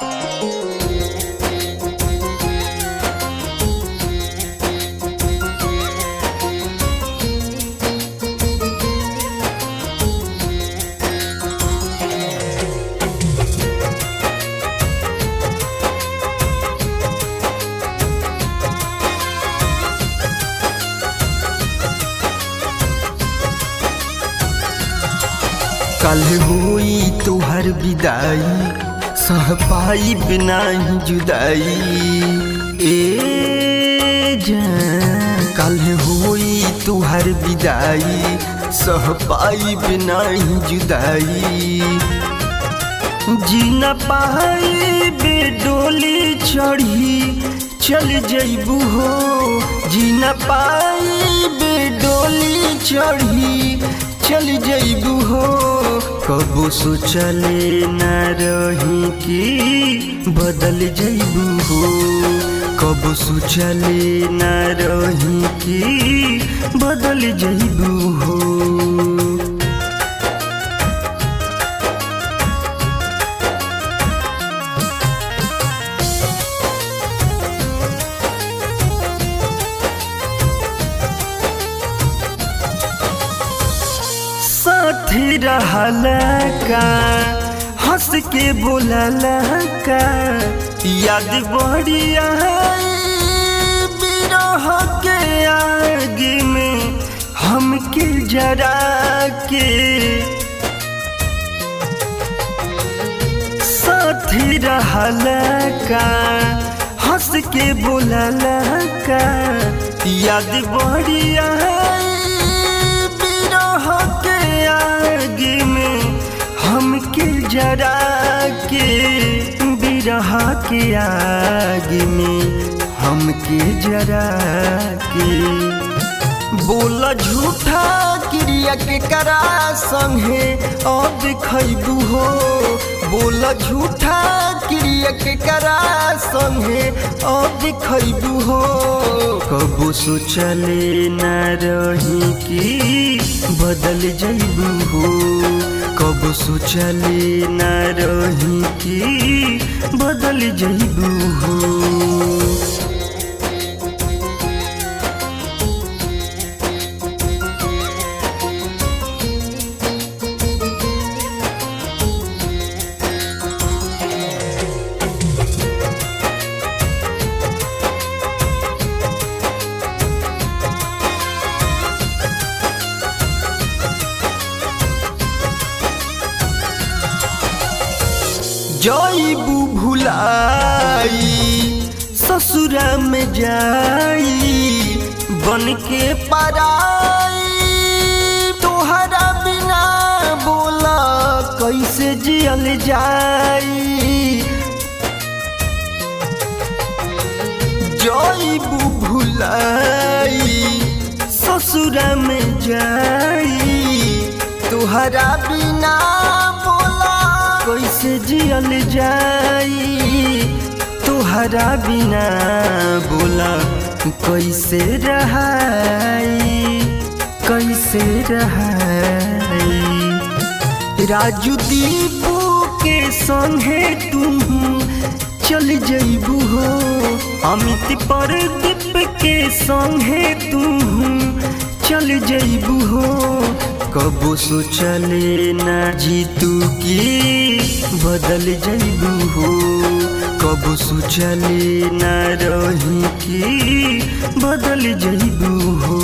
कल हुई तुहर विदाई, सह पाई बिना ही जुदाई। ए जान कल हुई तुहर विदाई, सह पाई बिना ही जुदाई। जी न पाई बेडोली चढ़ी चल जइबू हो, जी न पाई बेडोली चढ़ी चल जइबू हो। कबो सोचले न रही कि बदल जइबू हो, कबो सोचले न रही कि बदल जइबू हो। साथी रहला का हंस के बोलला का, याद बड़ी आई बिरह के आग में हमके जरा के। साथी रहला का हंस के बोलला का, याद बड़ी आई आग में हमके जरा के। बिरह के आग में हमके जरा के। बोला झूठा क्रिया के करा संगे अब खैबू हो, बोला झूठा क्रिया के करा संगे अब खैबू हो। कबो सोचले न रही कि बदल जइबू हो, कबो सोचले न रही कि बदल जइबू हो। जइबू भुलाई ससुरा में जाई, बन के पराई तोहरा बिना बोला कैसे जियल जाई। जइबू भुलाई ससुरा में जाई, तोहरा बिना कैसे जियल जाई। तोहरा बिना बोला कैसे रहाई, कैसे रहाई। राजू दीपू के संगे तुम चल जइबू हो, अमित परदीप के संगे तुम चल जइबू हो। कबो सोचले न जीतू की बदल जइबू हो, कबो सोचले न रही कि बदल जइबू हो।